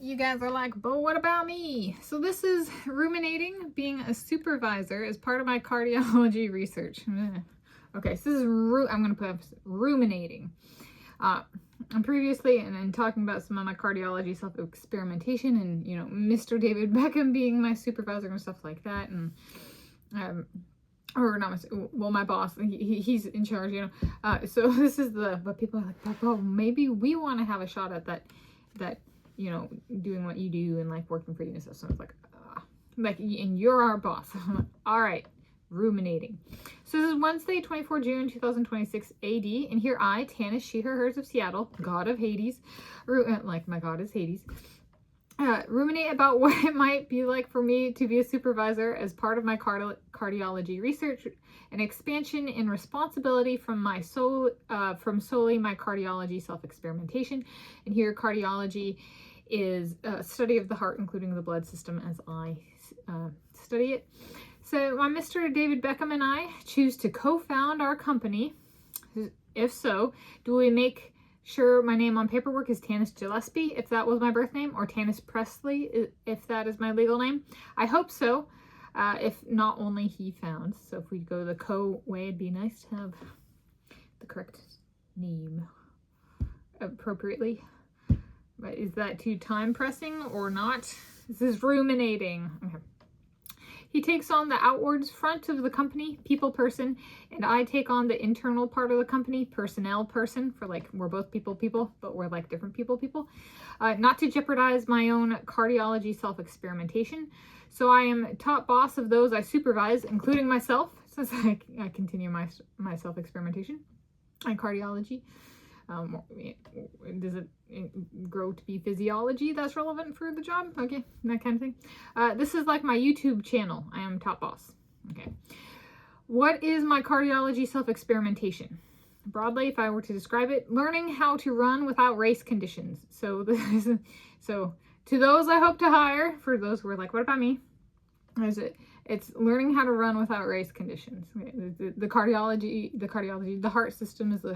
You guys are like, but what about me? So this is ruminating, being a supervisor as part of my cardiology research. Okay, so this is, I'm going to put ruminating. And previously, and talking about some of my cardiology self-experimentation and, you know, Mr. David Beckham being my supervisor and stuff like that. And, or not my boss, he's in charge, you know. So this is but people are like, oh, maybe we want to have a shot at that, you know, doing what you do and like working for you and stuff. So it's like, and you're our boss. All right, ruminating. So this is Wednesday, 24 June, 2026 AD. And here I, Tanis, she, her, hers of Seattle, god of Hades, like my god is Hades, ruminate about what it might be like for me to be a supervisor as part of my cardiology research, an expansion in responsibility from solely my cardiology self-experimentation. And here cardiology is a study of the heart, including the blood system as I study it. So my Mr. David Beckham and I choose to co-found our company. If so, do we make sure my name on paperwork is Tanis Gillespie, if that was my birth name, or Tanis Presley, if that is my legal name? I hope so. If not, only he found. So if we go the co-way, it'd be nice to have the correct name appropriately. But is that too time pressing or not? This is ruminating. Okay. He takes on the outwards front of the company, people person, and I take on the internal part of the company, personnel person, for like, we're both people, but we're like different people. Not to jeopardize my own cardiology self-experimentation. So I am top boss of those I supervise, including myself, since I continue my self-experimentation and cardiology. Does it grow to be physiology that's relevant for the job? Okay, that kind of thing. This is like my YouTube channel. I am top boss. Okay. What is my cardiology self-experimentation? Broadly, if I were to describe it, learning how to run without race conditions. So to those I hope to hire, for those who are like, what about me? It's learning how to run without race conditions. The heart system is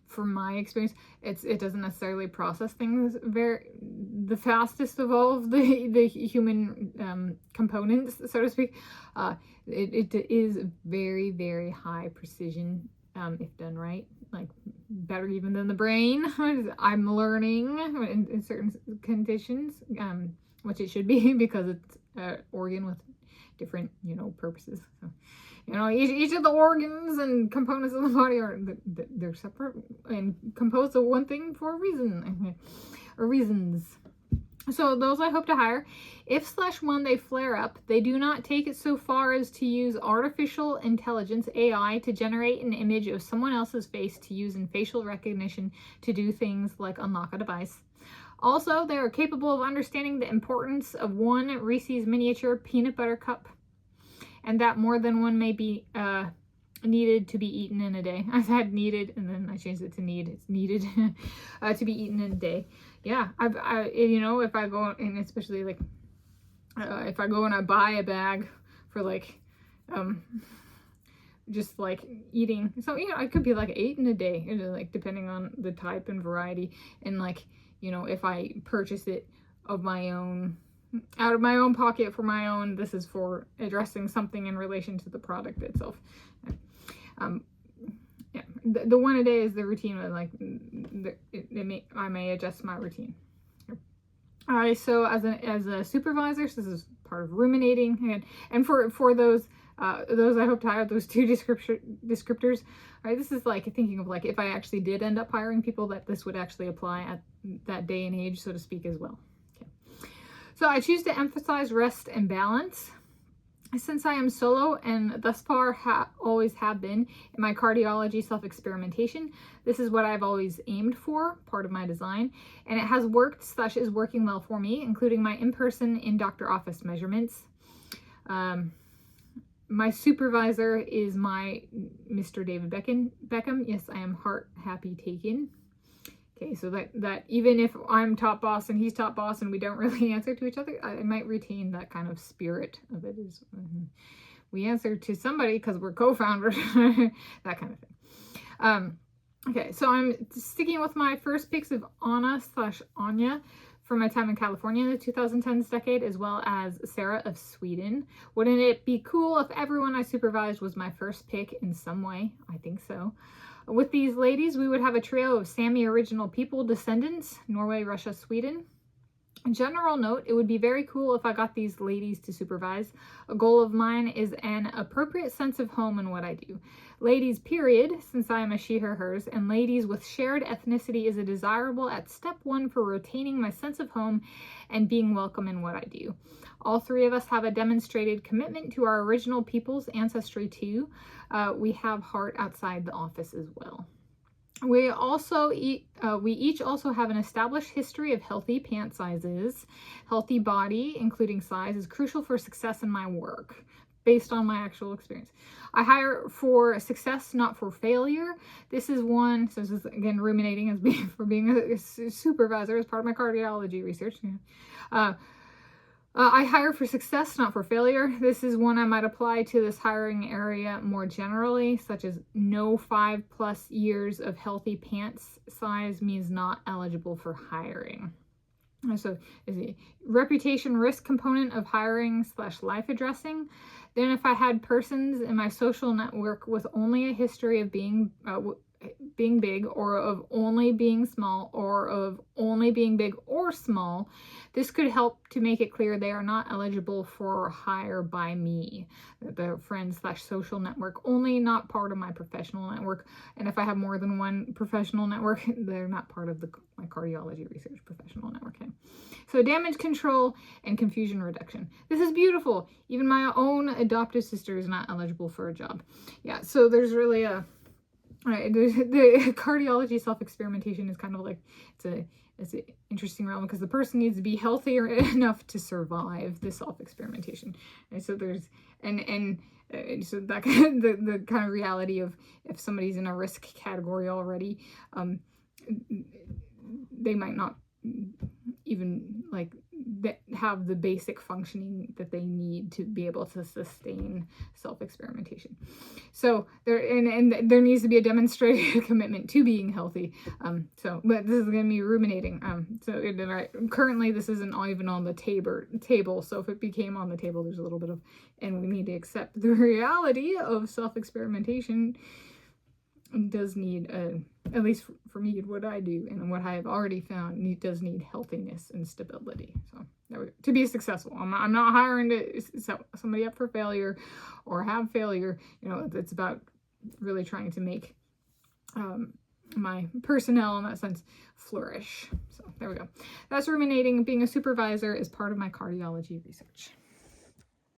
from my experience, it doesn't necessarily process things the fastest of all of the human components, so to speak. It is very, very high precision if done right, like better even than the brain. I'm learning in certain conditions, which it should be because it's an organ with different, you know, purposes. So, you know, each of the organs and components of the body they're separate and composed of one thing for a reason, or reasons. So those I hope to hire, when they flare up, they do not take it so far as to use artificial intelligence, AI, to generate an image of someone else's face to use in facial recognition to do things like unlock a device. Also, they are capable of understanding the importance of one Reese's miniature peanut butter cup, and that more than one may be needed to be eaten in a day. I've had needed, and then I changed it to need. It's needed to be eaten in a day. Yeah, you know, if I go, and especially like if I go and I buy a bag for like just like eating, so you know, it could be like 8 in a day, you know, like depending on the type and variety, and like, you know, if I purchase it of my own, out of my own pocket for my own, this is for addressing something in relation to the product itself. Yeah, the 1 a day is the routine, but like I may adjust my routine. All right, so as a supervisor, so this is part of ruminating, and for those I hope to hire, those 2 descriptors. All right, this is like thinking of like if I actually did end up hiring people, that this would actually apply at that day and age, so to speak, as well. Okay. So I choose to emphasize rest and balance. Since I am solo and thus far always have been in my cardiology self-experimentation, this is what I've always aimed for, part of my design, and it has worked / is working well for me, including my in-person in-doctor office measurements. My supervisor is my Mr. David Beckham. Yes, I am heart happy taken. Okay, so that even if I'm top boss and he's top boss and we don't really answer to each other, I might retain that kind of spirit of it. Is we answer to somebody because we're co-founders, that kind of thing. Okay, so I'm sticking with my first picks of Anna / Anya from my time in California in the 2010s decade, as well as Sarah of Sweden. Wouldn't it be cool if everyone I supervised was my first pick in some way? I think so. With these ladies, we would have a trio of Sami original people descendants, Norway, Russia, Sweden. General note, it would be very cool if I got these ladies to supervise. A goal of mine is an appropriate sense of home in what I do. Ladies, period, since I am a she, her, hers, and ladies with shared ethnicity is a desirable at step one for retaining my sense of home and being welcome in what I do. All three of us have a demonstrated commitment to our original people's ancestry too. We have heart outside the office as well. We each also have an established history of healthy pant sizes. Healthy body, including size, is crucial for success in my work, based on my actual experience. I hire for success, not for failure. This is one, so this is again ruminating as being a supervisor as part of my cardiology research. I hire for success, not for failure. This is one I might apply to this hiring area more generally, such as no 5+ years of healthy pants size means not eligible for hiring. So is the reputation risk component of hiring / life addressing. Then if I had persons in my social network with only a history of being big, or of only being small, or of only being big or small, this could help to make it clear they are not eligible for hire by me. The friends / social network only, not part of my professional network. And if I have more than one professional network, they're not part of my cardiology research professional network. Okay. So damage control and confusion reduction. This is beautiful. Even my own adoptive sister is not eligible for a job. Yeah, so there's really a right, the cardiology self-experimentation is kind of like, it's an interesting realm because the person needs to be healthy enough to survive the self-experimentation. And so there's, so that kind of, the kind of reality of if somebody's in a risk category already, they might not even like have the basic functioning that they need to be able to sustain self-experimentation. So there there needs to be a demonstrated commitment to being healthy. But this is going to be ruminating. Currently this isn't even on the table. So if it became on the table, there's a little bit of, and we need to accept the reality of self-experimentation does need, at least for me, what I do and what I have already found, does need healthiness and stability. So to be successful, I'm not hiring to set somebody up for failure or have failure. You know, it's about really trying to make my personnel in that sense flourish. So there we go. That's ruminating. Being a supervisor is part of my cardiology research.